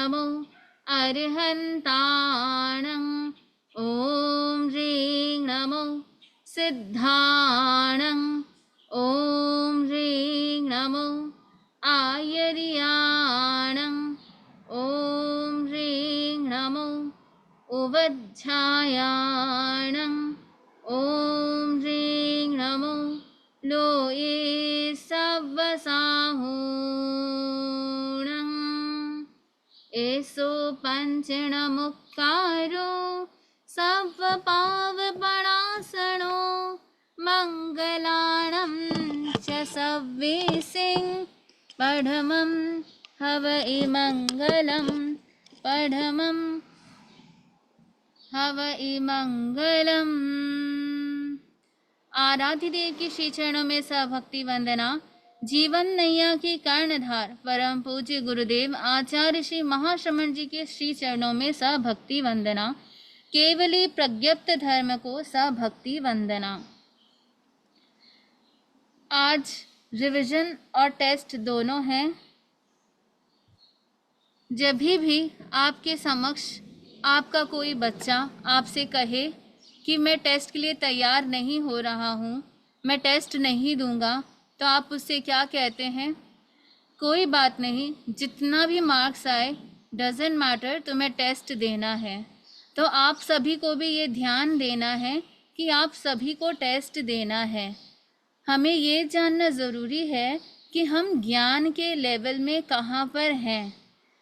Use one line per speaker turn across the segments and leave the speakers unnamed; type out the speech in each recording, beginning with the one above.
नमो अरिहन्ताणं। ॐ ह्रीं नमो सिद्धाणं। ॐ ह्रीं नमो आयर्याणं। ॐ ह्रीं नमो उवज्झायाणं। ॐ ह्रीं नमो लोये सव्वसाहूणं। एषो पञ्चणमुक्कारो सव्वपावपणासनो मङ्गलाणं च सव्वीसिं पढमं हवै मङ्गलं। पढमं हवै मङ्गलम्। आराध्य देव की श्री चरणों में सभक्ति वंदना। जीवन नैया की कर्णधार परम पूज्य गुरुदेव आचार्य श्री महाश्रमण जी के श्री चरणों में सभक्ति वंदना। केवली प्रज्ञप्त धर्म को सभक्ति वंदना। आज रिवीजन और टेस्ट दोनों हैं। जब भी आपके समक्ष आपका कोई बच्चा आपसे कहे कि मैं टेस्ट के लिए तैयार नहीं हो रहा हूँ, मैं टेस्ट नहीं दूंगा, तो आप उससे क्या कहते हैं? कोई बात नहीं, जितना भी मार्क्स आए डजेंट मैटर, तुम्हें टेस्ट देना है। तो आप सभी को भी ये ध्यान देना है कि आप सभी को टेस्ट देना है। हमें ये जानना ज़रूरी है कि हम ज्ञान के लेवल में कहाँ पर हैं।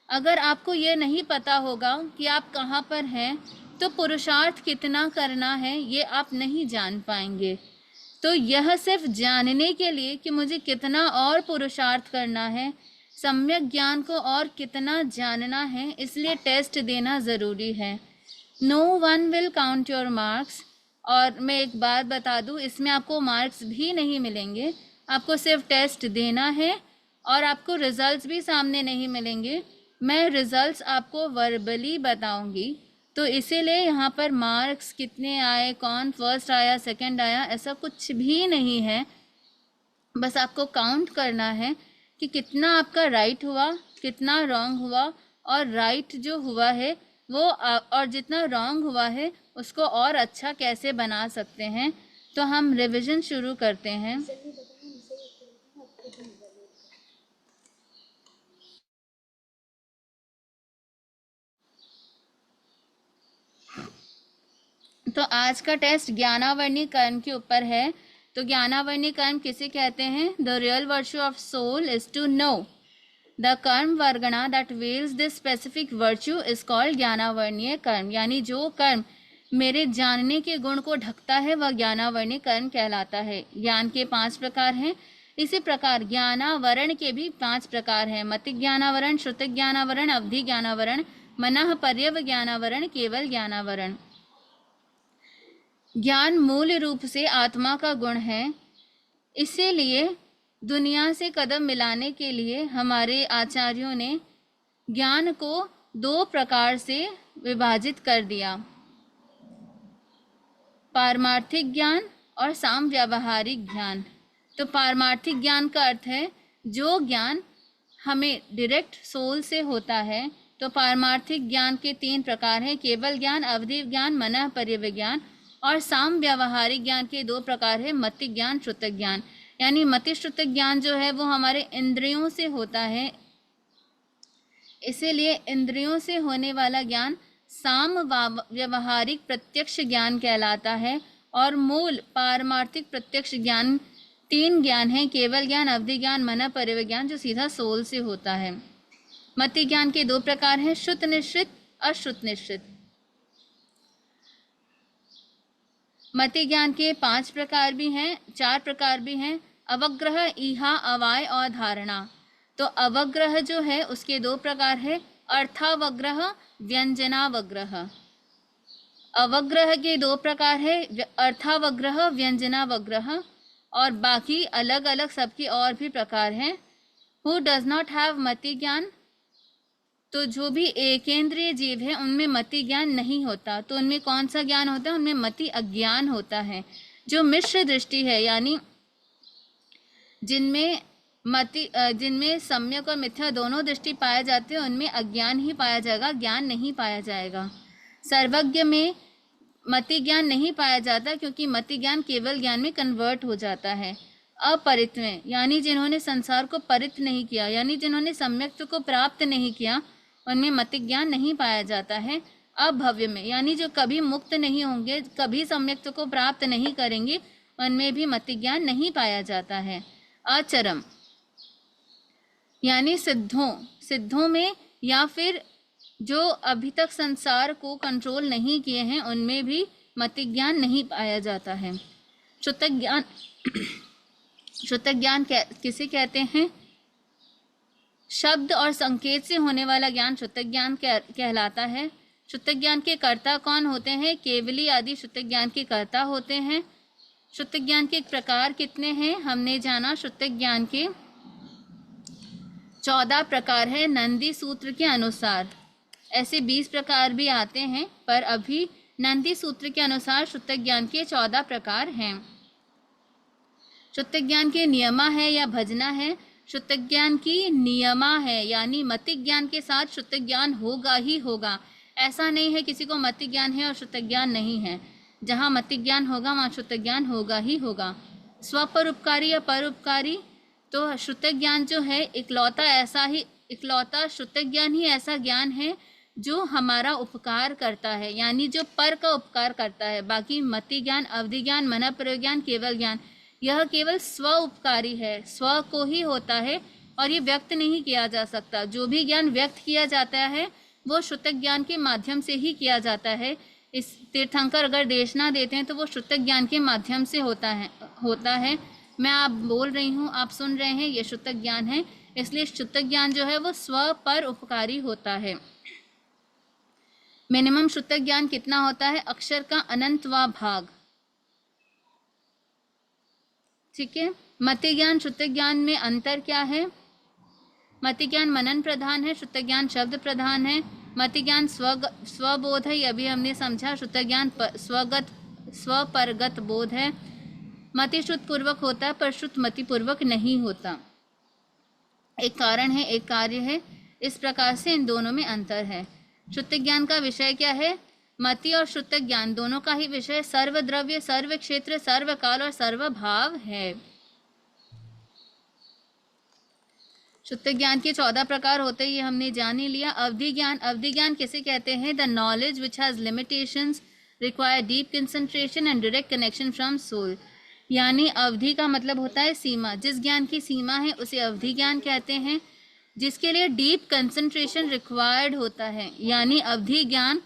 अगर आपको ये नहीं पता होगा कि आप कहाँ पर हैं, तो पुरुषार्थ कितना करना है ये आप नहीं जान पाएंगे। तो यह सिर्फ जानने के लिए कि मुझे कितना और पुरुषार्थ करना है, सम्यक ज्ञान को और कितना जानना है, इसलिए टेस्ट देना ज़रूरी है। No one will count your marks. और मैं एक बात बता दूं, इसमें आपको मार्क्स भी नहीं मिलेंगे, आपको सिर्फ टेस्ट देना है और आपको रिजल्ट्स भी सामने नहीं मिलेंगे। मैं रिजल्ट्स आपको वर्बली बताऊंगी, तो इसीलिए यहाँ पर मार्क्स कितने आए, कौन फर्स्ट आया सेकंड आया, ऐसा कुछ भी नहीं है। बस आपको काउंट करना है कि कितना आपका राइट हुआ, कितना रॉन्ग हुआ, और राइट जो हुआ है वो और जितना रॉन्ग हुआ है उसको और अच्छा कैसे बना सकते हैं। तो हम रिवीजन शुरू करते हैं। तो आज का टेस्ट ज्ञानावर्णी कर्म के ऊपर है। तो ज्ञानावर्णी कर्म किसे कहते हैं? The real virtue of soul is to know. The karma vargana that veils this specific virtue is called gyanavarniya karma. यानी जो कर्म मेरे जानने के गुण को ढकता है वह ज्ञानावर्णी कर्म कहलाता है। ज्ञान के 5 प्रकार हैं। इसी प्रकार ज्ञानावरण के भी 5 प्रकार हैं। मति ज्ञानावरण, श्रुति ज्ञानावरण, अवधि ज्ञानावरण, मनः पर्यव ज्ञानावरण, केवल ज्ञानावरण। ज्ञान मूल रूप से आत्मा का गुण है। इसीलिए दुनिया से कदम मिलाने के लिए हमारे आचार्यों ने ज्ञान को 2 प्रकार से विभाजित कर दिया, पारमार्थिक ज्ञान और सामव्यावहारिक ज्ञान। तो पारमार्थिक ज्ञान का अर्थ है जो ज्ञान हमें डायरेक्ट सोल से होता है। तो पारमार्थिक ज्ञान के 3 प्रकार हैं, केवल ज्ञान, अवधि ज्ञान, मनः पर्यव ज्ञान। और सामव्यावहारिक ज्ञान के 2 प्रकार है, मति ज्ञान, श्रुति ज्ञान। यानी मति श्रुति ज्ञान जो है वो हमारे इंद्रियों से होता है, इसीलिए इंद्रियों से होने वाला ज्ञान साम व्यवहारिक प्रत्यक्ष ज्ञान कहलाता है। और मूल पारमार्थिक प्रत्यक्ष ज्ञान 3 ज्ञान है, केवल ज्ञान, अवधि ज्ञान, मनः पर्यव ज्ञान, जो सीधा सोल से होता है। मति ज्ञान के 2 प्रकार हैं, श्रुत निश्रित, अश्रुत निश्रित। मति ज्ञान के 5 प्रकार भी हैं, 4 प्रकार भी हैं, अवग्रह, ईहा, अवाय और धारणा। तो अवग्रह जो है उसके 2 प्रकार है, अर्थावग्रह, व्यंजनावग्रह। अवग्रह के 2 प्रकार है, अर्थावग्रह, व्यंजनावग्रह। और बाकी अलग अलग सबके और भी प्रकार हैं। हु डज नॉट हैव मति ज्ञान, तो जो भी एकेंद्रिय जीव है उनमें मति ज्ञान नहीं होता। तो उनमें कौन सा ज्ञान होता है? उनमें मति अज्ञान होता है। जो मिश्र दृष्टि है, यानी जिनमें जिनमें सम्यक और मिथ्या दोनों दृष्टि पाए जाते हैं उनमें अज्ञान ही पाया जाएगा, ज्ञान नहीं पाया जाएगा। सर्वज्ञ में मति ज्ञान नहीं पाया जाता क्योंकि मति ज्ञान केवल ज्ञान में कन्वर्ट हो जाता है। अपरित में यानी जिन्होंने संसार को परित नहीं किया, यानी जिन्होंने सम्यक को प्राप्त नहीं किया, उनमें मति ज्ञान नहीं पाया जाता है। अभव्य में यानी जो कभी मुक्त नहीं होंगे, कभी सम्यक को प्राप्त नहीं करेंगे, उनमें भी मति ज्ञान नहीं पाया जाता है। अचरम यानी सिद्धों में या फिर जो अभी तक संसार को कंट्रोल नहीं किए हैं उनमें भी मति ज्ञान नहीं पाया जाता है। श्रुत ज्ञान श्रुत ज्ञान किसे कहते हैं? शब्द और संकेत से होने वाला ज्ञान श्रुत ज्ञान कहलाता है। श्रुत ज्ञान के कर्ता कौन होते हैं? केवली आदि श्रुत ज्ञान के कर्ता होते हैं। श्रुत ज्ञान के प्रकार कितने हैं? हमने जाना श्रुत ज्ञान के 14 प्रकार है नंदी सूत्र के अनुसार। ऐसे 20 प्रकार भी आते हैं, पर अभी नंदी सूत्र के अनुसार श्रुत ज्ञान के 14 प्रकार हैं। श्रुत ज्ञान के नियमा है या भजना है? श्रुत ज्ञान की नियमा है, यानी मति ज्ञान के साथ श्रुत ज्ञान होगा ही होगा। ऐसा नहीं है किसी को मति ज्ञान है और श्रुत ज्ञान नहीं है। जहाँ मति ज्ञान होगा वहाँ श्रुत ज्ञान होगा ही होगा। स्वपरोपकारी या परोपकारी, तो श्रुत ज्ञान जो है इकलौता श्रुत ज्ञान ही ऐसा ज्ञान है जो हमारा उपकार करता है, यानी जो पर का उपकार करता है। बाकी मति ज्ञान, अवधि ज्ञान, मन प्रयोग ज्ञान, केवल ज्ञान, यह केवल स्व उपकारी है, स्व को ही होता है और ये व्यक्त नहीं किया जा सकता। जो भी ज्ञान व्यक्त किया जाता है वो श्रुत ज्ञान के माध्यम से ही किया जाता है। इस तीर्थंकर अगर देशना देते हैं तो वो श्रुत ज्ञान के माध्यम से होता है। मैं आप बोल रही हूँ, आप सुन रहे हैं, ये श्रुत ज्ञान है। इसलिए श्रुत ज्ञान जो है वो स्व पर उपकारी होता है। मिनिमम श्रुत ज्ञान कितना होता है? अक्षर का अनंतवा भाग। ठीक है। मति ज्ञान श्रुत ज्ञान में अंतर क्या है? मति ज्ञान मनन प्रधान है, श्रुत ज्ञान शब्द प्रधान है। मति ज्ञान स्वबोध है, यह भी हमने समझा। श्रुत ज्ञान स्वपरगत बोध है। मति श्रुत पूर्वक होता है पर श्रुत मति पूर्वक नहीं होता। एक कारण है, एक कार्य है, इस प्रकार से इन दोनों में अंतर है। श्रुत ज्ञान का विषय क्या है? मति और श्रुत ज्ञान दोनों का ही विषय सर्वद्रव्य, सर्व क्षेत्र, सर्वकाल और सर्वभाव है। श्रुत ज्ञान के 14 प्रकार होते हैं, ये हमने जान ही लिया। अवधि ज्ञान किसे कहते हैं? The knowledge which has limitations, require deep concentration and direct connection from soul. यानी अवधि का मतलब होता है सीमा। जिस ज्ञान की सीमा है उसे अवधि ज्ञान कहते हैं, जिसके लिए डीप कंसंट्रेशन रिक्वायर्ड होता है। यानी अवधि ज्ञान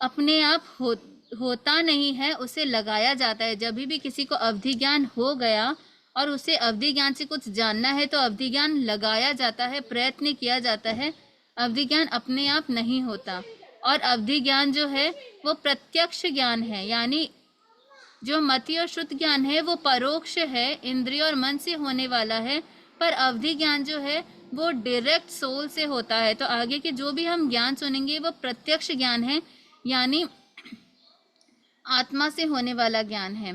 अपने आप होता नहीं है, उसे लगाया जाता है। जब भी किसी को अवधि ज्ञान हो गया और उसे अवधि ज्ञान से कुछ जानना है तो अवधि ज्ञान लगाया जाता है, प्रयत्न किया जाता है। अवधि ज्ञान अपने आप नहीं होता। और अवधि ज्ञान जो है वो प्रत्यक्ष ज्ञान है, यानी जो मति और श्रुत ज्ञान है वो परोक्ष है, इंद्रिय और मन से होने वाला है। पर अवधि ज्ञान जो है वो डायरेक्ट सोल से होता है। तो आगे के जो भी हम ज्ञान सुनेंगे वो प्रत्यक्ष ज्ञान है, यानी आत्मा से होने वाला ज्ञान है।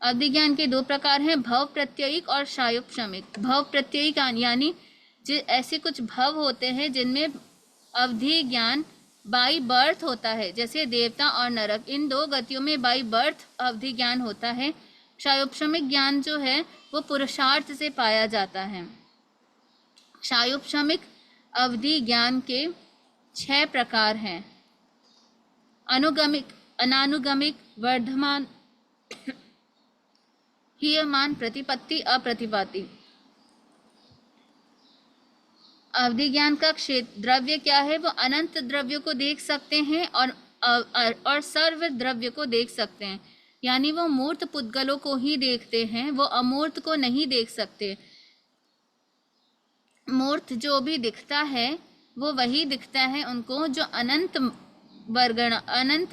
अवधि ज्ञान के 2 प्रकार हैं, भव प्रत्ययिक और शायोपशमिक। भव प्रत्ययिक यानी ऐसे कुछ भव होते हैं जिनमें अवधि ज्ञान बाई बर्थ होता है, जैसे देवता और नरक, इन 2 गतियों में बाई बर्थ अवधि ज्ञान होता है। शायोपशमिक ज्ञान जो है वो पुरुषार्थ से पाया जाता है। शायोपशमिक अवधि ज्ञान के 6 प्रकार हैं, अनुगमिक, अनानुगमिक, वर्धमान, हीयमान, प्रतिपत्ति, अप्रतिपाती। अवधि ज्ञान का क्षेत्र द्रव्य क्या है? वो अनंत द्रव्यों को देख सकते हैं और सर्व द्रव्य को देख सकते हैं, यानी वो मूर्त पुद्गलों को ही देखते हैं, वो अमूर्त को नहीं देख सकते। मूर्त जो भी दिखता है वो वही दिखता है उनको जो अनंत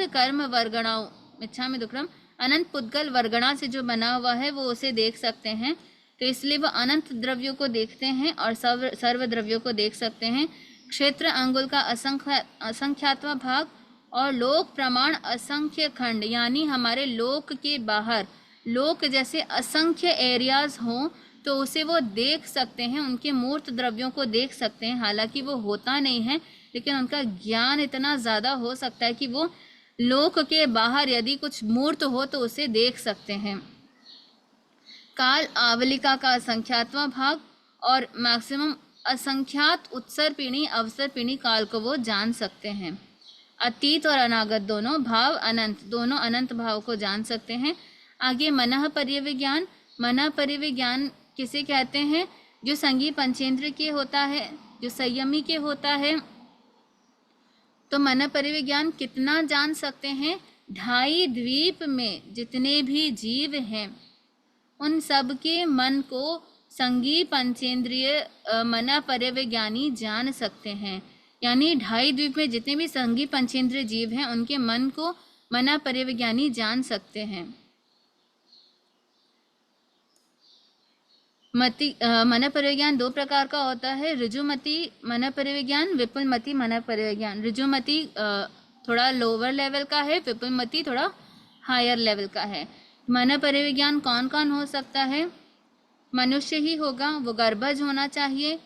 कर्म वर्गणाओं इच्छा में दुक्रम अनंत पुद्गल वर्गणा से जो बना हुआ है वो उसे देख सकते हैं। तो इसलिए वो अनंत द्रव्यों को देखते हैं और सर्व द्रव्यों को देख सकते हैं। क्षेत्र अंगुल का असंख्यात्वा भाग और लोक प्रमाण असंख्य खंड, यानी हमारे लोक के बाहर, लोक जैसे असंख्य एरियाज हों तो उसे वो देख सकते हैं, उनके मूर्त द्रव्यों को देख सकते हैं। हालांकि वो होता नहीं है, लेकिन उनका ज्ञान इतना ज़्यादा हो सकता है कि वो लोक के बाहर यदि कुछ मूर्त हो तो उसे देख सकते हैं। काल आवलिका का असंख्यातवां भाग और मैक्सिमम असंख्यात उत्सर्पिणी अवसर्पिणी काल को वो जान सकते हैं। अतीत और अनागत दोनों भाव, अनंत दोनों अनंत भाव को जान सकते हैं। आगे मनः परिविज्ञान। मनः परिविज्ञान किसे कहते हैं? जो संगी पंचेंद्र के होता है, जो संयमी के होता है। तो मनः परिविज्ञान कितना जान सकते हैं? 2.5 द्वीप में जितने भी जीव हैं उन सब के मन को संगी पंचेंद्रिय मनः परिविज्ञानी जान सकते हैं। यानी 2.5 द्वीप में जितने भी संगी पंचेंद्रिय जीव हैं उनके मन को मनः परिविज्ञानी जान सकते हैं। मनः परिविज्ञान 2 प्रकार का होता है, ऋजुमति मनः परिविज्ञान, विपुलमति मनः परिविज्ञान। ऋजुमति थोड़ा लोअर लेवल का है, विपुलमति थोड़ा हायर लेवल का है। मनः परिविज्ञान कौन कौन हो सकता है? मनुष्य ही होगा, वो गर्भज होना चाहिए,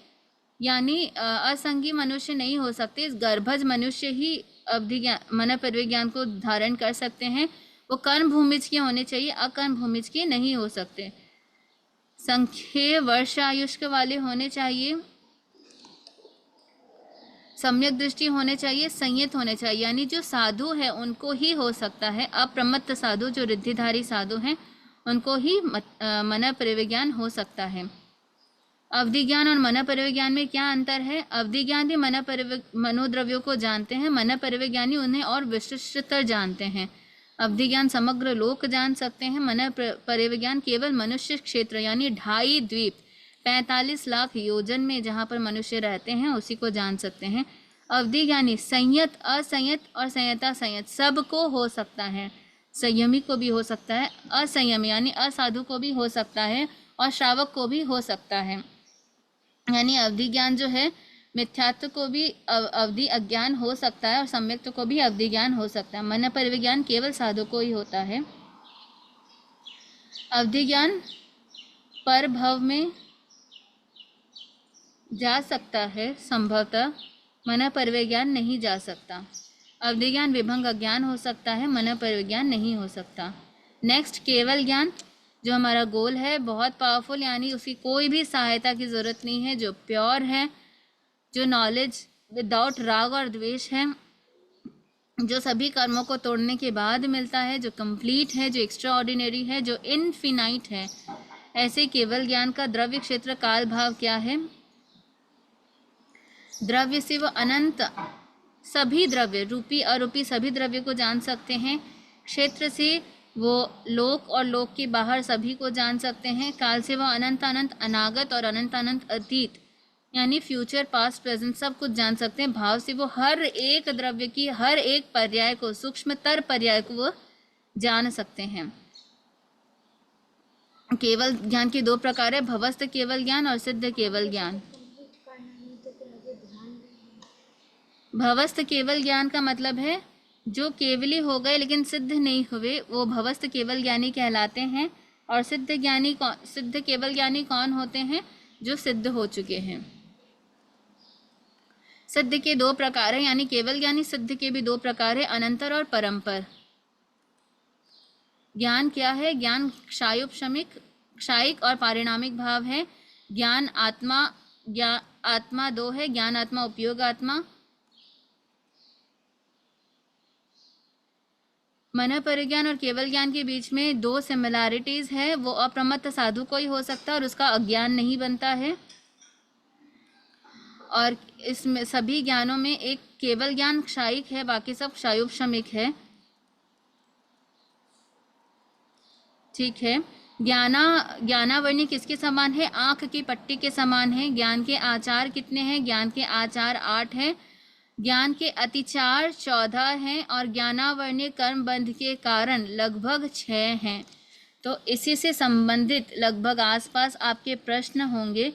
यानी असंगी मनुष्य नहीं हो सकते। इस गर्भज मनुष्य ही अवधि ज्ञान मनः परिविज्ञान को धारण कर सकते हैं। वो कर्म भूमिज के होने चाहिए, अकर्म भूमिज के नहीं हो सकते। संख्य वर्ष आयुष्क वाले होने चाहिए, सम्यक दृष्टि होने चाहिए, संयत होने चाहिए, यानी जो साधु है उनको ही हो सकता है। अप्रमत्त साधु, जो रिद्धिधारी साधु हैं उनको ही मनः परिविज्ञान हो सकता है। अवधि ज्ञान और मनः परिविज्ञान में क्या अंतर है? अवधि ज्ञान भी मनोद्रव्यों को जानते हैं, मनः परिविज्ञानी उन्हें और विशिष्टतर जानते हैं। अवधि ज्ञान समग्र लोक जान सकते हैं, मनः परिविज्ञान केवल मनुष्य क्षेत्र यानी 2.5 द्वीप 45 लाख योजन में जहाँ पर मनुष्य रहते हैं उसी को जान सकते हैं। अवधि ज्ञानी संयत, असंयत और संयता संयत सबको हो सकता है। संयमी को भी हो सकता है, असंयमी यानी असाधु को भी हो सकता है, और श्रावक को भी हो सकता है। यानी अवधि ज्ञान जो है मिथ्यात्व को भी अवधि अज्ञान हो सकता है और सम्यक्त्व को भी अवधि ज्ञान हो सकता है। मनः परिविज्ञान केवल साधु को ही होता है। अवधि ज्ञान पर भव में जा सकता है संभवतः, मनः परिविज्ञान नहीं जा सकता। अवधि ज्ञान विभंग अज्ञान हो सकता है, मनः परिविज्ञान नहीं हो सकता। नेक्स्ट केवल ज्ञान, जो हमारा गोल है, बहुत पावरफुल, यानी उसकी कोई भी सहायता की ज़रूरत नहीं है, जो प्योर है, जो नॉलेज विदाउट राग और द्वेष है, जो सभी कर्मों को तोड़ने के बाद मिलता है, जो कंप्लीट है, जो एक्स्ट्रा ऑर्डिनरी है, जो इनफिनाइट है। ऐसे केवल ज्ञान का द्रव्य क्षेत्र काल भाव क्या है? द्रव्य से वो अनंत सभी द्रव्य, रूपी अरूपी सभी द्रव्य को जान सकते हैं। क्षेत्र से वो लोक और लोक के बाहर सभी को जान सकते हैं। काल से वो अनंत अनंत अनागत और अनंत अनंत अतीत यानी फ्यूचर पास्ट प्रेजेंट सब कुछ जान सकते हैं। भाव से वो हर एक द्रव्य की हर एक पर्याय को, सूक्ष्मतर पर्याय को वो जान सकते हैं। केवल ज्ञान के 2 प्रकार है, भवस्थ केवल ज्ञान और सिद्ध केवल ज्ञान। भवस्थ केवल ज्ञान का मतलब है जो केवली हो गए लेकिन सिद्ध नहीं हुए, वो भवस्थ केवल ज्ञानी कहलाते हैं। और सिद्ध केवल ज्ञानी कौन होते हैं? जो सिद्ध हो चुके हैं। सिद्ध के 2 प्रकार हैं, यानी केवल ज्ञानी सिद्ध के भी 2 प्रकार है, अनंतर और परंपर। ज्ञान क्या है? ज्ञान क्षायिक और पारिणामिक भाव है। ज्ञान आत्मा 2 है, ज्ञान आत्मा, उपयोग आत्मा। मनः परिज्ञान और केवल ज्ञान के बीच में 2 सिमिलैरिटीज है, वो अप्रमत्त साधु को ही हो सकता है और उसका अज्ञान नहीं बनता है। और इसमें सभी ज्ञानों में एक केवल ज्ञान क्षायिक है, बाकी सब क्षायोपशमिक है। ठीक है। ज्ञानावरणी किसके समान है? आँख की पट्टी के समान है। ज्ञान के आचार कितने हैं? ज्ञान के आचार 8 हैं। ज्ञान के अतिचार 14 हैं और ज्ञानावरणीय कर्म बंध के कारण लगभग 6 हैं। तो इसी से संबंधित लगभग आसपास आपके प्रश्न होंगे,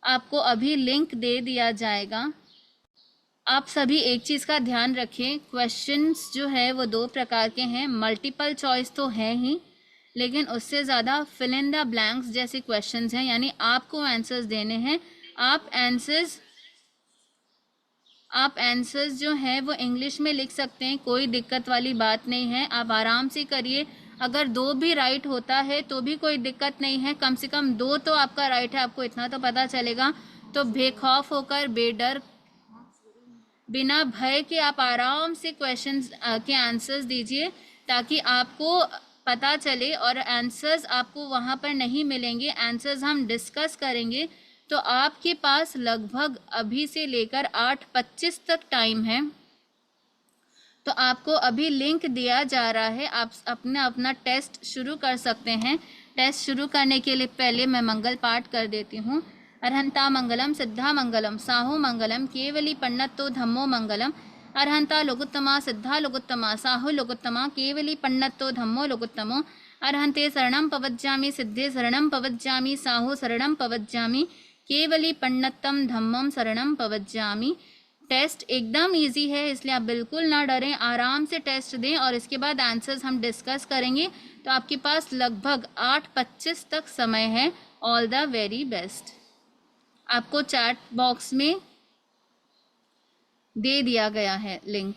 आपको अभी लिंक दे दिया जाएगा। आप सभी एक चीज़ का ध्यान रखें, क्वेश्चंस जो है वो 2 प्रकार के हैं, मल्टीपल चॉइस तो है ही, लेकिन उससे ज़्यादा फिल इन द ब्लैंक्स जैसे क्वेश्चंस हैं, यानी आपको आंसर्स देने हैं। आप आंसर्स जो हैं वो इंग्लिश में लिख सकते हैं, कोई दिक्कत वाली बात नहीं है, आप आराम से करिए। अगर 2 भी राइट होता है तो भी कोई दिक्कत नहीं है, कम से कम 2 तो आपका राइट है, आपको इतना तो पता चलेगा। तो बेखौफ होकर, बेडर, बिना भय के आप आराम से क्वेश्चंस के आंसर्स दीजिए, ताकि आपको पता चले। और आंसर्स आपको वहाँ पर नहीं मिलेंगे, आंसर्स हम डिस्कस करेंगे। तो आपके पास लगभग अभी से लेकर 8:25 तक टाइम है। तो आपको अभी लिंक दिया जा रहा है, आप अपना टेस्ट शुरू कर सकते हैं। टेस्ट शुरू करने के लिए पहले मैं मंगल पाठ कर देती हूँ। अर्हंता मंगलम सिद्धा मंगलम साहु मंगलम केवली पन्नतो धम्मो मंगलम। अर्हंता लघुत्तमा सिद्धा लघुत्तमा साहु लघुत्तमा केवली पन्नतो धम्मो लघुत्तमो। अर्हंते शरणं पवज्जामि सिद्धे शरणं पवज्जामि साहु शरणं पवज्जामि केवली पन्नतम धम्मम शरणं पवज्जामि। टेस्ट एकदम इजी है, इसलिए आप बिल्कुल ना डरें, आराम से टेस्ट दें और इसके बाद आंसर्स हम डिस्कस करेंगे। तो आपके पास लगभग 8:25 तक समय है। All the very best. आपको चैट बॉक्स में दे दिया गया है लिंक।